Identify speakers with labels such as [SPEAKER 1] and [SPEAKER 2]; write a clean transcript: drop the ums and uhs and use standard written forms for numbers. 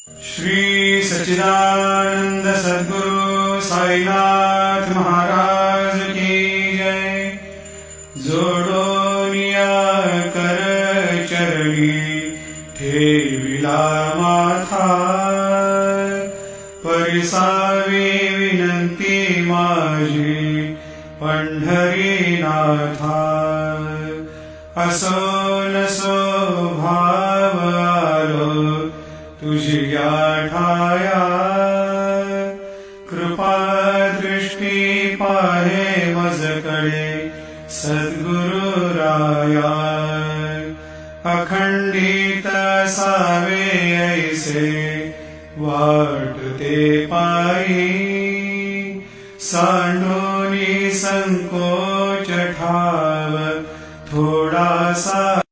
[SPEAKER 1] श्री सच्चिदानंद सद्गुरु साईनाथ महाराज की जय। जोडोनिया कर चरणी ठेविला माथा, परिसावी विनंती माझी पंढरीनाथा। असो नसो भाव आलो तुझी ठाया, कृपा दृष्टी पाहे मजकडे सद्गुरु राया। अखंडित सावे ऐसे वाटते पायी, सांडोनी संकोच ठाव थोडासा